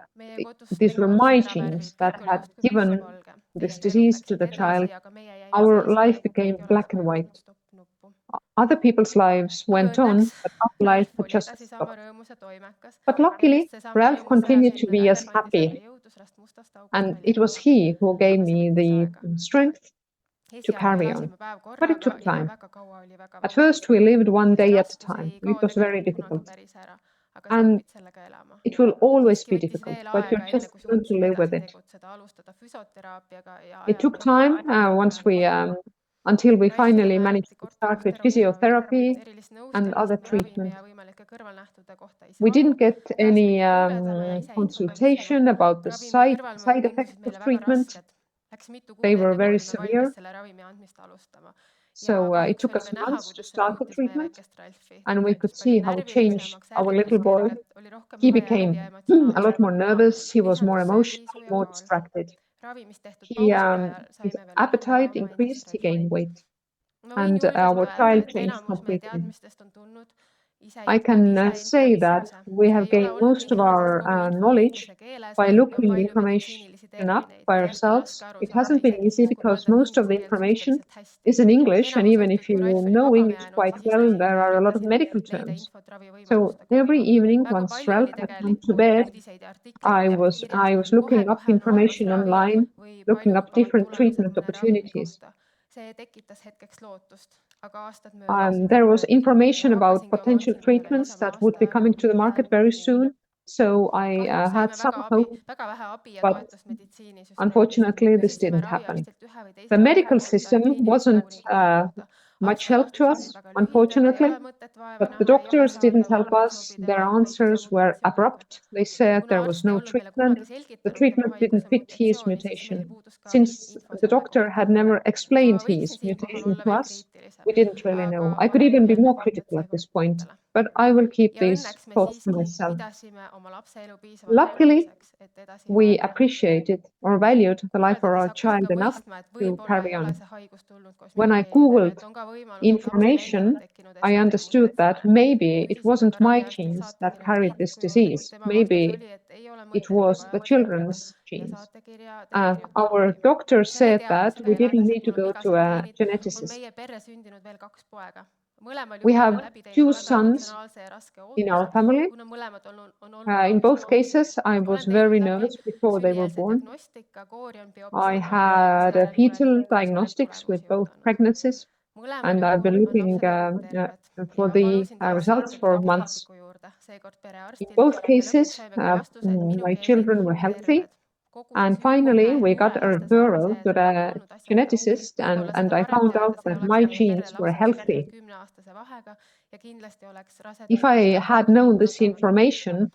that meie kodus these were tegutses my teravärvid, genes that kõik oli had justkui given pikivalge. this Teised elud disease to läksid the child. edasi, aga meie jäime Our seisma, life nagu became keegi black oleks and white. vajutanud stopp-nuppu. Other people's lives aga went on, õnneks but our life Ralf had oli just edasi sama stopped. rõõmus ja toimekas. But luckily, Seesama Ralph rõõmus continued to be sõjasünde as andis talle happy, jõudu sellest mustast august and välja it was tulla. he who gave Aga see me võttis the aega. strength to esialgu carry on. elasime päev But it korraga took ja time. väga kaua oli väga At first, we lived one day at a raskus time. ei It kao was very tegelikult kunagi difficult. päris ära, aga sa And õpid sellega elama. it will always siiski be võttis difficult, veel but aega, you're enne just kui learn to suutsime live with edasi it. tegutseda, alustada füsioteraapiaga ja It took time once we until we Ralphile finally määrati managed to kord start with doktor physiotherapy erilist and other nõustamist nii ravimi treatment. ja võimalike kõrvalnähtude kohta ei We didn't saanud. get any consultation about the side effects of treatment. Läks mitu kuud They were enne, kui very olime severe. valmis selle ravimi andmist alustama. So Ja it kahjuks took oli us ka näha, months to kuidas see start the muutis meie treatment, väikest Ralfi. and we Ta could läks palju see how it changed närvilisemaks, our little boy. ärritusmeelega, oli rohkem He häired became ja a lot emotsionaalsem. more nervous, he was more Lisandus emotional, söögiisu ja more kaal. distracted. Ravimist tehtud He, pauside ajal his saime veel appetite näha increased, he endist gained Ralfi. weight, Ma võin and julgelt our öelda, child et changed enamus meie completely. teadmistest on tulnud I can say that we have gained most of our knowledge by looking information up by ourselves. It hasn't been easy because most of the information is in English, and even if you know English quite well, there are a lot of medical terms. So every evening, once Ralph had gone to bed, I was looking up information online, looking up different treatment opportunities. See tekitas hetkeks lootust, aga aastad There was information about potential treatments that would be coming to the market very soon. So I had some hope, but unfortunately this didn't happen. The medical system wasn't much help to us, unfortunately, but the doctors didn't help us. Their answers were abrupt. They said there was no treatment. The treatment didn't fit his mutation. Since the doctor had never explained his mutation to us, we didn't really know. I could even be more critical at this point, but I will keep these thoughts to myself. Luckily, we appreciated or valued the life of our child enough to carry on. When I Googled information, I understood that maybe it wasn't my genes that carried this disease. Maybe it was the children's genes. Our doctor said that we didn't need to go to a geneticist. We have 2 sons in our family. In both cases, I was very nervous before they were born. I had fetal diagnostics with both pregnancies, and I've been looking for the results for months. In both cases, my children were healthy. And finally, we got a referral to the geneticist, and I found out that my genes were healthy. If I had known this information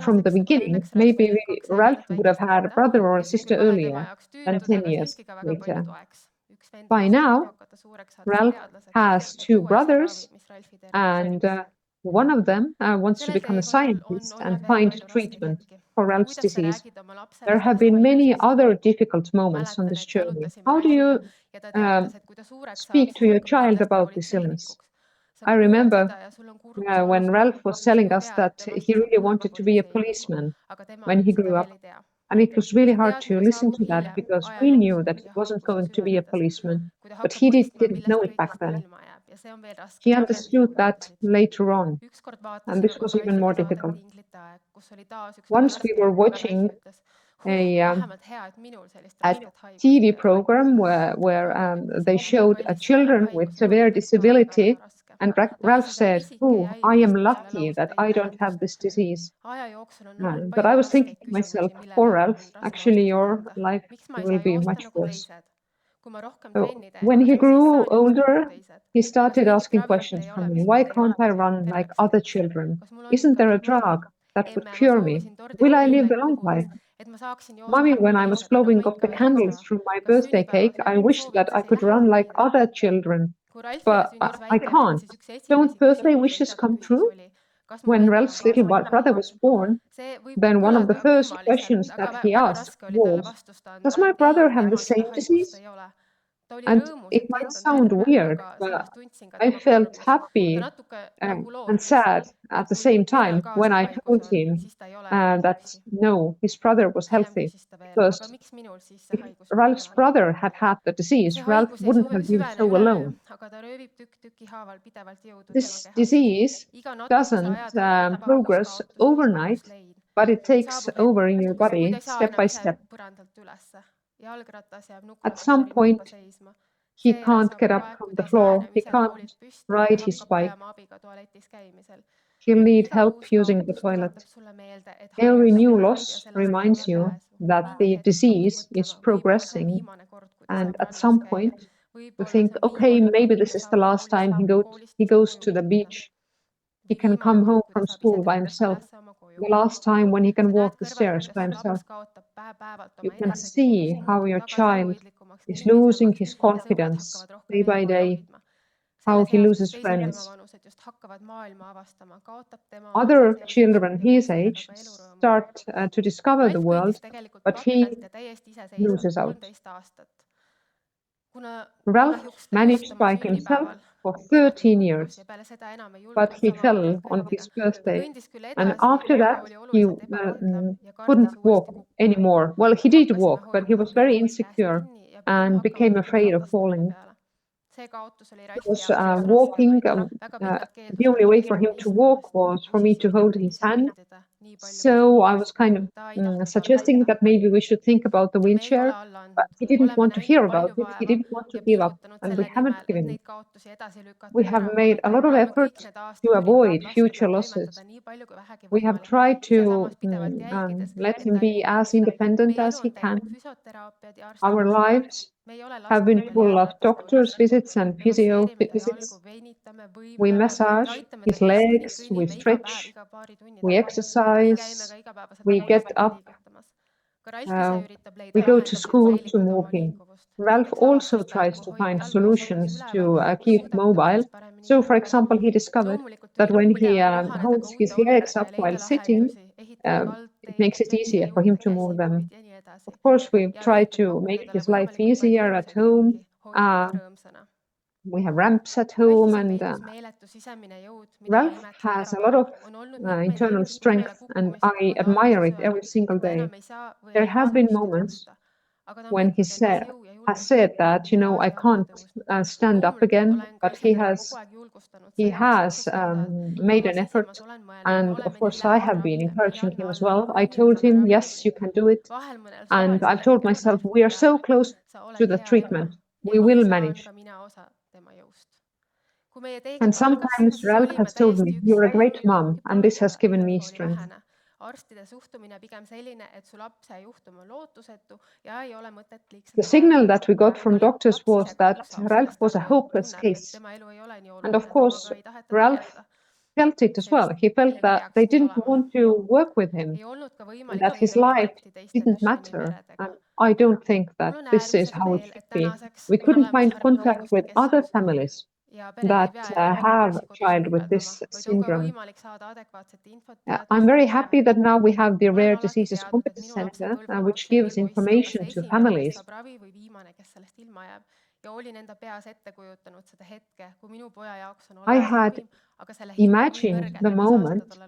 from the beginning, maybe Ralph would have had a brother or a sister earlier than 10 years later. By now, Ralph has 2 brothers, and one of them wants to become a scientist and find treatment for Ralph's disease. There have been many other difficult moments on this journey. How do you speak to your child about this illness? I remember when Ralph was telling us that he really wanted to be a policeman when he grew up. And it was really hard to listen to that because we knew that he wasn't going to be a policeman, but he didn't know it back then. He understood that later on, and this was even more difficult. Once we were watching a TV program where they showed children with severe disability, and Ralph said, "Oh, I am lucky that I don't have this disease." But I was thinking to myself, poor Ralph, actually your life will be much worse. So when he grew older, he started asking questions from me. Why can't I run like other children? Isn't there a drug that would cure me? Will I live a long life? Mommy, when I was blowing up the candles from my birthday cake, I wished that I could run like other children, but I can't. Don't birthday wishes come true? When Ralph's little brother was born, then one of the first questions that he asked was, "Does my brother have the same disease?" And it might sound weird, but I felt happy and sad at the same time when I told him that no, his brother was healthy. Because if Ralph's brother had had the disease, Ralph wouldn't have been so alone. This disease doesn't progress overnight, but it takes over in your body step by step. At some point, he can't get up from the floor, he can't ride his bike. He'll need help using the toilet. Every new loss reminds you that the disease is progressing, and at some point, We think, okay, maybe this is the last time he goes to the beach. He can come home from school by himself. The last time when he can walk the stairs by himself. You can see how your child is losing his confidence day by day, how he loses friends. Other children his age start to discover the world, but he loses out. Ralph managed by himself for 13 years, but he fell on his birthday. And after that, he couldn't walk anymore. Well, he did walk, but he was very insecure and became afraid of falling. He was walking. The only way for him to walk was for me to hold his hand. So I was kind of suggesting that maybe we should think about the wheelchair, but he didn't want to hear about it. He didn't want to give up, and we haven't given up. We have made a lot of effort to avoid future losses. We have tried to let him be as independent as he can. Our lives have been full of doctor's visits and physio visits. We massage his legs, we stretch, we exercise, we get up, we go to school to move him. Ralph also tries to find solutions to keep mobile. So, for example, he discovered that when he holds his legs up while sitting, it makes it easier for him to move them. Of course, we try to make his life easier at home. We have ramps at home, and Ralph has a lot of internal strength, and I admire it every single day. There have been moments when he has said that, you know, I can't stand up again, but he has made an effort. And of course, I have been encouraging him as well. I told him, yes, you can do it. And I've told myself, we are so close to the treatment. We will manage. And sometimes Ralph has told me, you're a great mom, and this has given me strength. The signal that we got from doctors was that Ralph was a hopeless case. And of course, Ralph felt it as well. He felt that they didn't want to work with him, and that his life didn't matter. And I don't think that this is how it should be. We couldn't find contact with other families that have a child with this syndrome. I'm very happy that now we have the Rare Diseases Competence Center, which gives information to families. I had imagined the moment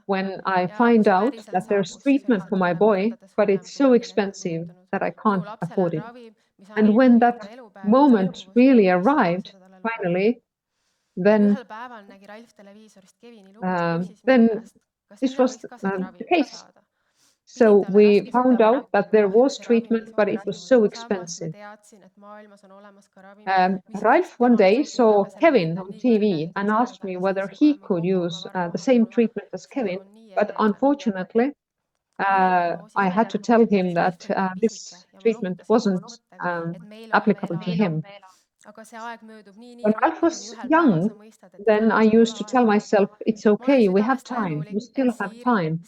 when I find out that there's treatment for my boy, but it's so expensive that I can't afford it. And when that moment really arrived, finally, then this was the case. So we found out that there was treatment, but it was so expensive. Ralph one day saw Kevin on TV and asked me whether he could use the same treatment as Kevin, but unfortunately, I had to tell him that this treatment wasn't applicable to him. When Ralph was young, then I used to tell myself, it's okay, we have time, we still have time.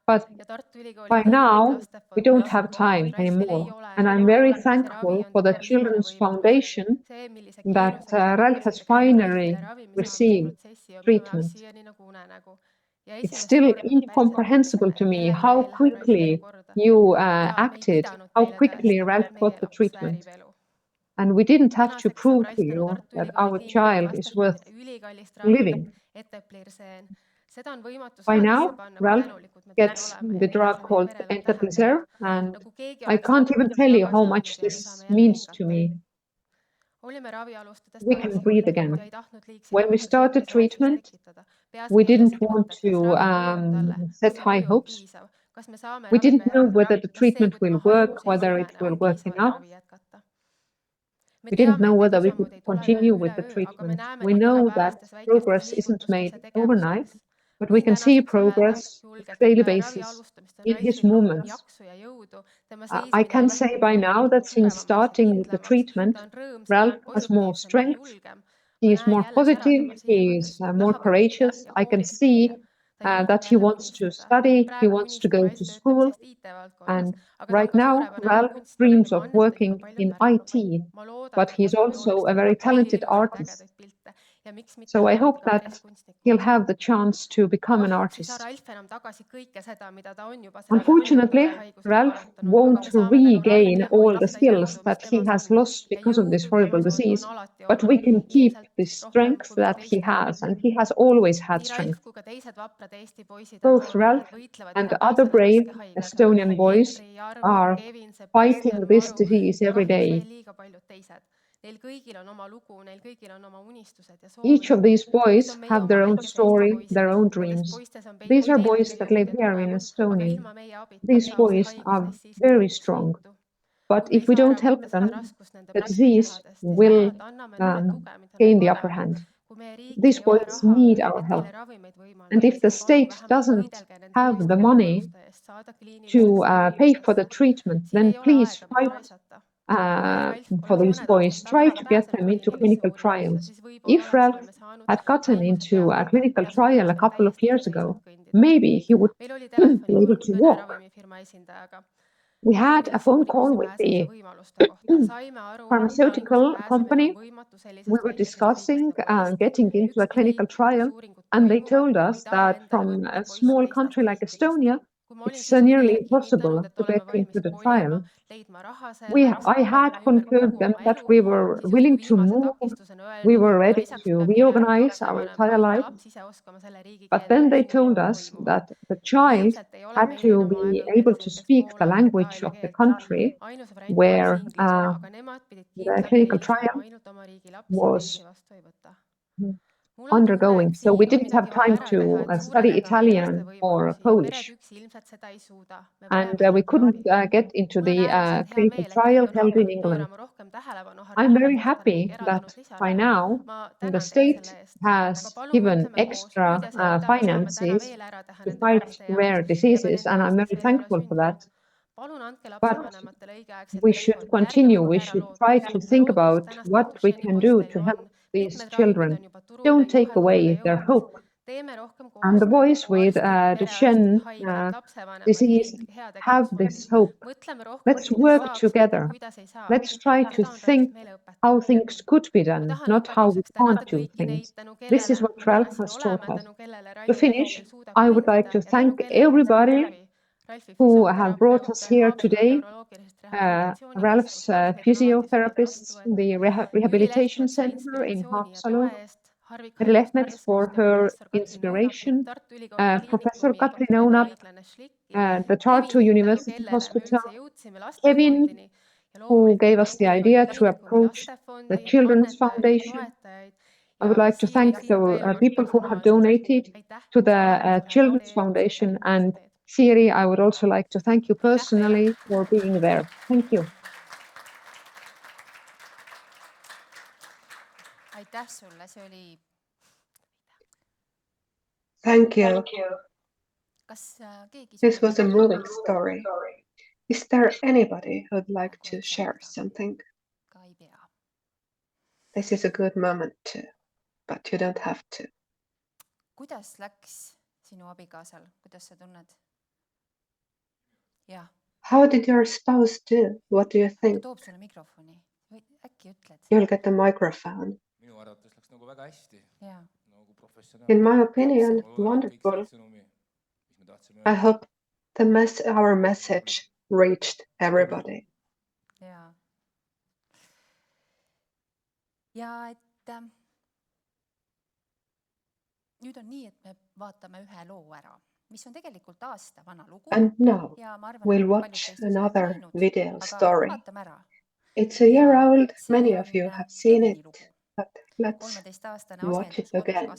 But by now, we don't have time anymore. And I'm very thankful for the Children's Foundation that Ralph has finally received treatment. It's still incomprehensible to me how quickly you acted, how quickly Ralph got the treatment. And we didn't have to prove to you that our child is worth living. By now, Ralph gets the drug called Entecavir, and I can't even tell you how much this means to me. We can breathe again. When we started treatment, we didn't want to set high hopes. We didn't know whether the treatment will work, whether it will work enough. We didn't know whether we could continue with the treatment. We know that progress isn't made overnight, but we can see progress on a daily basis in his movements. I can say by now that since starting with the treatment, Ralph has more strength, he is more positive, he is more courageous. I can see that he wants to study, he wants to go to school. And right now, Ralph dreams of working in IT, but he's also a very talented artist. So I hope that he'll have the chance to become an artist. Unfortunately, Ralph won't regain all the skills that he has lost because of this horrible disease, but we can keep the strength that he has, and he has always had strength. Both Ralph and the other brave Estonian boys are fighting this disease every day. Each of these boys have their own story, their own dreams. These are boys that live here in Estonia. These boys are very strong. But if we don't help them, the disease will gain the upper hand. These boys need our help. And if the state doesn't have the money to pay for the treatment, then please fight for these boys, try to get them into clinical trials. If Ralph had gotten into a clinical trial a couple of years ago, maybe he would be able to walk. We had a phone call with the pharmaceutical company. We were discussing getting into a clinical trial, and they told us that from a small country like Estonia, it's nearly impossible to get into the trial. I had confirmed them that we were willing to move, we were ready to reorganize our entire life. But then they told us that the child had to be able to speak the language of the country where the clinical trial was undergoing. So we didn't have time to study Italian or Polish. And we couldn't get into the clinical trial held in England. I'm very happy that by now the state has given extra finances to fight rare diseases, and I'm very thankful for that. But we should continue. We should try to think about what we can do to help these children. Don't take away their hope. And the boys with Duchenne disease have this hope. Let's work together. Let's try to think how things could be done, not how we can't do things. This is what Ralph has taught us. To finish, I would like to thank everybody who have brought us here today. Ralph's physiotherapists, the rehabilitation center in Haapsalu, Lehtmets for her inspiration, Professor Katrin Õunap, the Tartu University Hospital, Kevin, who gave us the idea to approach the Children's Foundation. I would like to thank the people who have donated to the Children's Foundation, and Siiri, I would also like to thank you personally for being there. Thank you. Thank you. This was a moving story. Is there anybody who'd like to share something? This is a good moment too, but you don't have to. Kuidas läks sinu abikaasal? Kuidas sa tunned? Ja. How did your spouse do? What do you think? Toob sulle mikrofoni. Või äkki ütled? You'll get the microphone. Minu arvates läks nagu väga hästi. Ja. In my opinion, wonderful. I hope our message reached everybody. Ja. Ja et nüüd on nii, et me vaatame ühe loo ära, mis on tegelikult aasta vana lugu. And now we'll watch another video story. It's a year old. Many of you have seen it, but let's watch it again.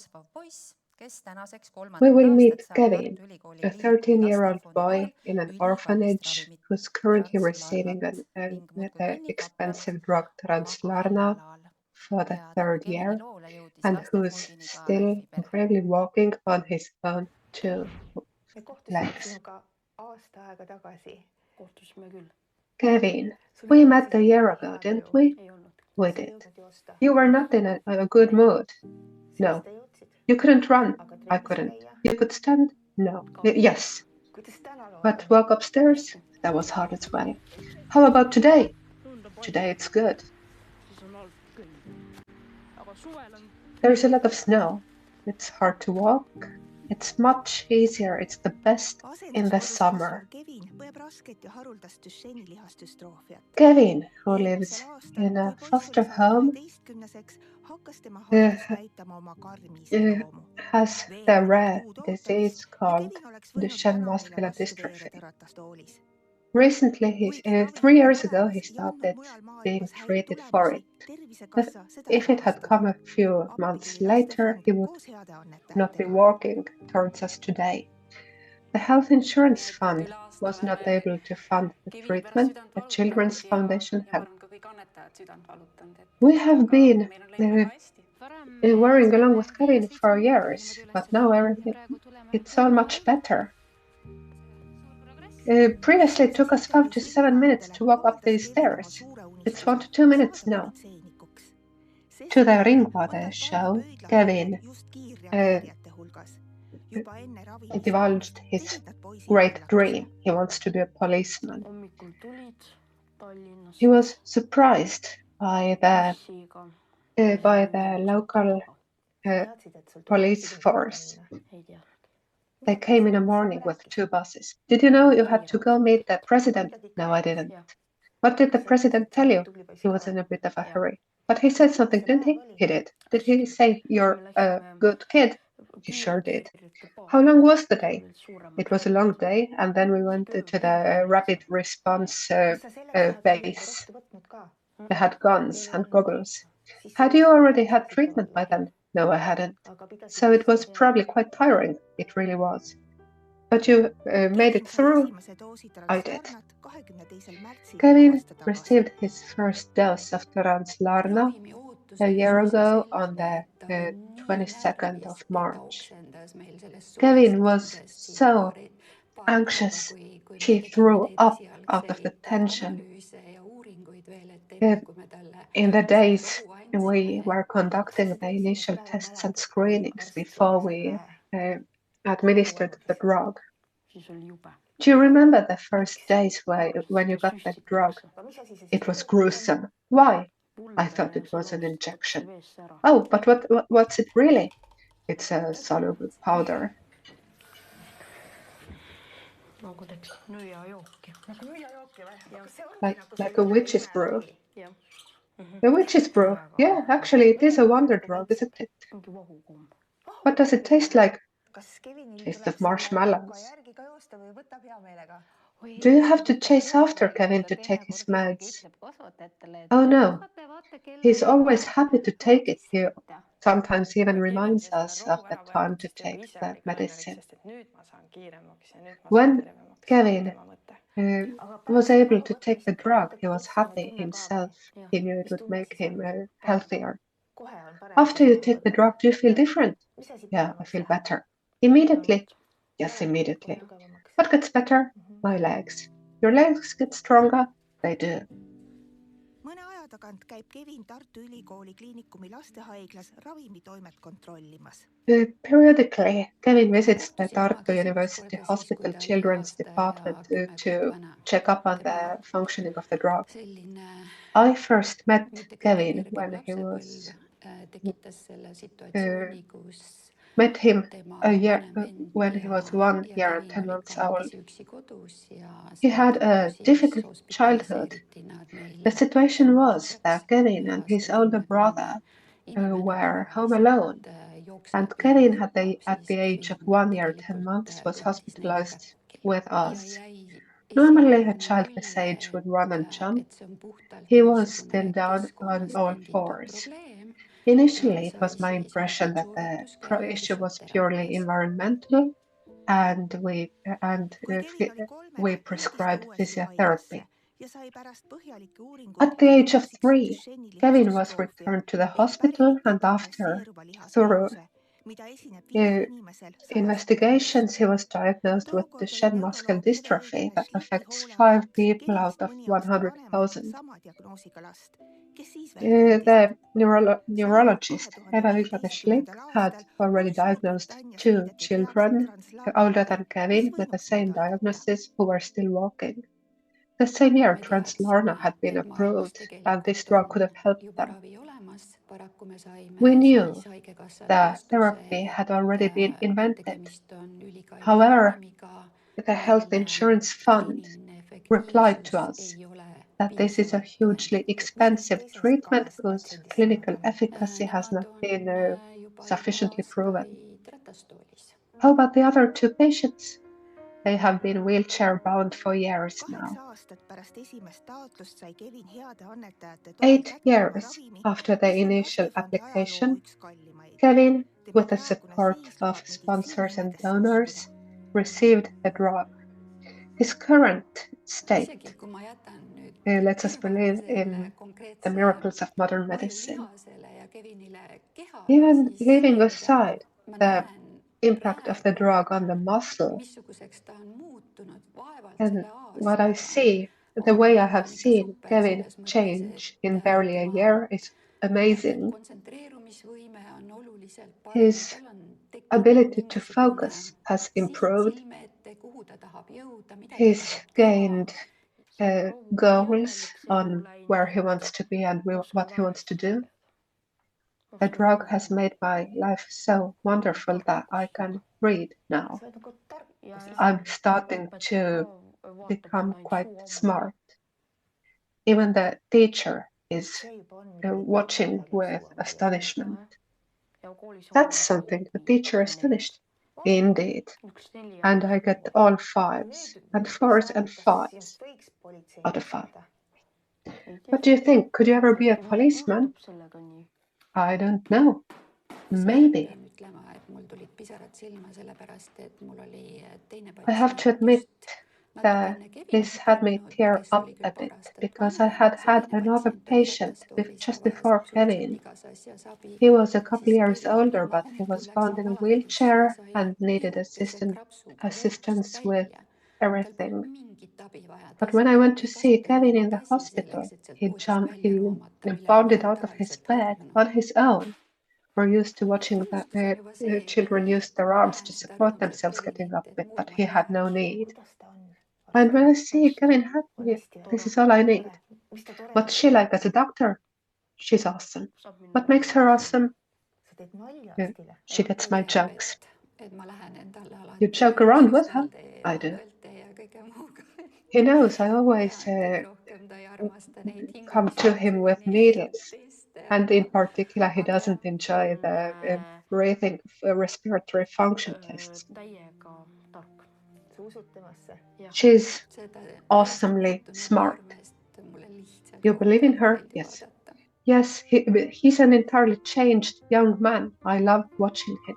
We will meet Kevin, a 13-year-old boy in an orphanage who's currently receiving an expensive drug Translarna for the 3rd year. and who's still bravely walking on his own two me kohtusime legs. sinuga aasta aega tagasi. kohtusime küll. Kevin, Sul we ei olnud met a siis year eriti ago, hea didn't tuju. we? Ei olnud. We Sa ei did. jõudnud joosta. You were not in a good mood. No. Siis te jõudsid. You couldn't run. Aga I trennis couldn't. käia? You could stand? No. Yes. Kuidas täna lood But on? walk upstairs? That was hard as well. How about today? Today it's good. Siis on halb kõnd. Aga suvel on There's a lot of snow. It's hard to walk. It's much easier. It's the best in the summer. Kevin põeb rasket ja haruldast Duchenne lihasdüstroofiat. Kevin, who lives in a foster home, hakkas tema uh, haridus näitama oma karmi iseloomu. has the rare disease called Duchenne muscular dystrophy. Recently, 3 years ago, he started being treated for it. If it had come a few months later, he would not be walking towards us today. The Health Insurance Fund was not able to fund the treatment. The Children's Foundation helped. We have been worrying along with Kevin for years, but now everything, it's all much better. Previously, it took us 5 to 7 minutes to walk up these stairs. It's 1 to 2 minutes now. To the Ringvaade show, Kevin divulged his great dream. He wants to be a policeman. hommikul tulid Tallinnas. He was surprised by the local Teadsid, et sul tuleb police siduda force. minna? Ei tea. They came in the morning with 2 buses. Did you know you had to go meet the president? No, I didn't. Yeah. What did the president tell you? He was in a bit of a hurry. But he said something, didn't he? He did. Did he say you're a good kid? He sure did. How long was the day? It was a long day, and then we went to the rapid response Kas sa selleks ajaks base. oled vastu võtnud ka? They had guns and goggles. Had you already had treatment by then? No, I hadn't. So it was probably quite tiring. It really was. But you made it through. I did. Kevin received his first dose of Translarna a year ago on the 22nd of March. Kevin was so anxious. He threw up out of the tension. In the days we were conducting the initial tests and screenings before we administered the drug. Siis oli jube. Do you remember the first days when you got that drug? It was gruesome. Why? I thought it was an injection. Oh, but what's it really? It's a soluble powder. Nagu teeks nõiajooki. Nagu nõiajooki või? Aga see ongi Like- nagu like selline a witch's brew. imeasi. Jah. The witch's brew. Yeah, actually, it is a wonder drug, isn't it? Mingi vahukomm. What does it taste like? Kas Kevinil Taste tuleb of marshmallows. selle järgi ka joosta või võtab hea meelega? Do you have to chase after Kevin to take his meds? Oh no, he's always happy to take it. He sometimes even reminds us of the time to take the medicine. When Kevin was able to take the drug, he was happy himself. He knew it would make him healthier. After you take the drug, do you feel different? Yeah, I feel better. Immediately? Yes, immediately. What gets better? My legs. Your legs get stronger? They do. mõne aja tagant käib Kevin Tartu Ülikooli Kliinikumi lastehaiglas ravimitoimet kontrollimas. Periodically, Kevin visits the Tartu University Hospital Children's Department to check up on the functioning of the drug. I first met Kevin when he was met him a year when he was 1 year and 10 months old. He had a difficult childhood. The situation was that Kevin and his older brother were home alone, and Kevin at the age of 1 year 10 months was hospitalized with us. Normally, a child this age would run and jump. He was still down on all fours. Initially, it was my impression that the issue was purely environmental, and we prescribed physiotherapy. ja sai pärast põhjalikke uuringuid At the age of diagnoosiks 3, Duchenne'i Kevin was lihasdüstroofia returned to the ehk hospital pärilik and after dekompenseeruva thorough lihashaiguse, mida esineb viiel inimesel 100 investigations, he was diagnosed with Duchenne muscular dystrophy that affects 5 people out of 100,000. sama diagnoosiga last, kes siis veel The neurologist Eva Vigla Schlick had already diagnosed 2 children older than Kevin with the same diagnosis who were still walking. The same year, Translarna had been approved, and this drug could have helped them. We knew the therapy had already been invented. However, the Health Insurance Fund replied to us that this is a hugely expensive treatment whose clinical efficacy has not been sufficiently proven. How about the other 2 patients? They have been wheelchair-bound for years now. 8 years after the initial application, Kevin, with the support of sponsors and donors, received the drug. His current state lets us believe in the miracles of modern medicine. Even leaving aside the impact of the drug on the muscle, and what I see, the way I have seen Kevin change in barely a year is amazing. His ability to focus has improved. He's gained goals on where he wants to be and what he wants to do. The drug has made my life so wonderful that I can read now. I'm starting to become quite smart. Even the teacher is watching with astonishment. That's something, the teacher astonished. Indeed. And I get all 5s and 4s and 5s out of 5. What do you think? Could you ever be a policeman? I don't know. Maybe. I have to admit that this had me tear up a bit because I had had another patient just before Kevin. He was a couple years older, but he was found in a wheelchair and needed assistance with everything. But when I went to see Kevin in the hospital, he bounded out of his bed on his own. We're used to watching the children use their arms to support themselves getting up, but he had no need. And when I see Kevin happy, this is all I need. What's she like as a doctor? She's awesome. What makes her awesome? She gets my jokes. You joke around with her? I do. He knows I always come to him with needles. And in particular, he doesn't enjoy the breathing respiratory function tests. She's awesomely smart. You believe in her? Yes. Yes, he's an entirely changed young man. I love watching him.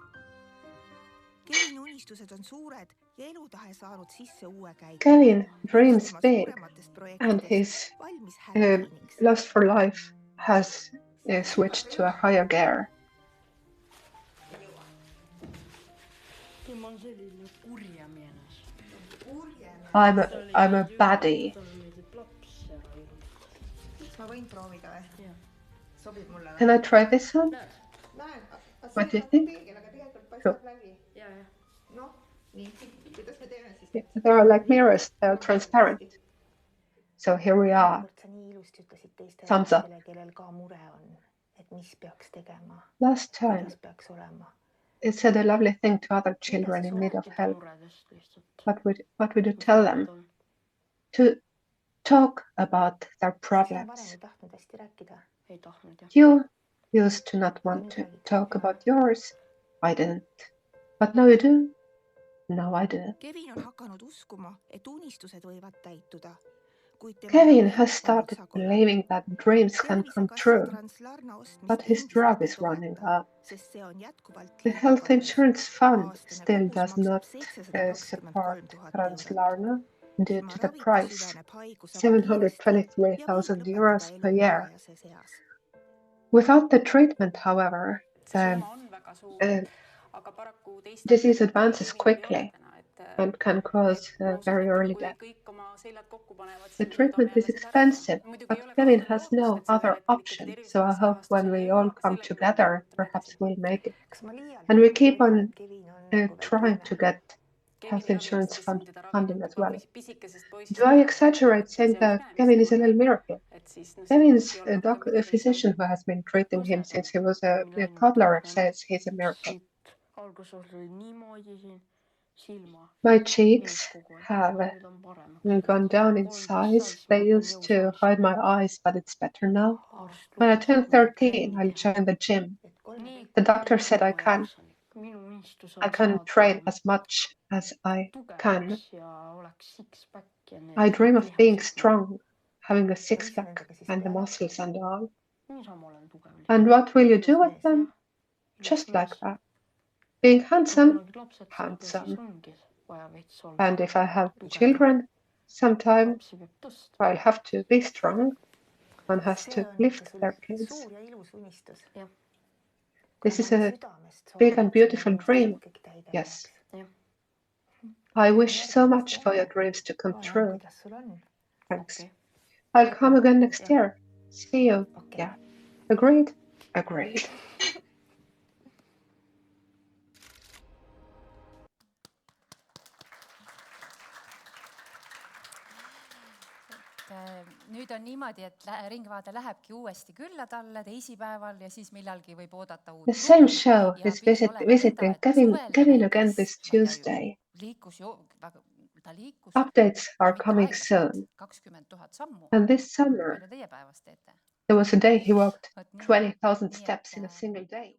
Kevin dreams big, and his lust for life has switched to a higher gear. I'm a baddie. Can I try this one? What do you think? Cool. They're like mirrors, they're transparent. So here we are. Thumbs up. Last time, it said a lovely thing to other children in need of help. What would you tell them? To talk about their problems. You used to not want to talk about yours. I didn't. But now you do. Now I do. Kevin has started believing that dreams can come true, but his drug is running out. The Health Insurance Fund still does not support Translarna, due to the price, 723,000 euros per year. Without the treatment, however, the disease advances quickly and can cause very early death. The treatment is expensive, but Kevin has no other option, so I hope when we all come together, perhaps we'll make it. And we keep on trying to get health insurance funding as well. Do I exaggerate saying that Kevin is a little miracle? Kevin's a physician who has been treating him since he was a toddler says he's a miracle. My cheeks have gone down in size. They used to hide my eyes, but it's better now. When I turn 13, I'll join the gym. The doctor said I can train as much as I can. I dream of being strong, having a six-pack and the muscles and all. And what will you do with them? Just like that. Being handsome. And if I have children sometime, I'll have to be strong. One has to lift their kids. This is a big and beautiful dream. Yes. I wish so much for your dreams to come true. Thanks. I'll come again next year. See you. Yeah. Agreed? Agreed. Nüüd on niimoodi, et Ringvaade lähebki uuesti külla talle teisipäeval ja siis millalgi võib oodata uut. The same show is visiting Kevin again this Tuesday. Updates are coming soon. And this summer, there was a day he walked 20,000 steps in a single day.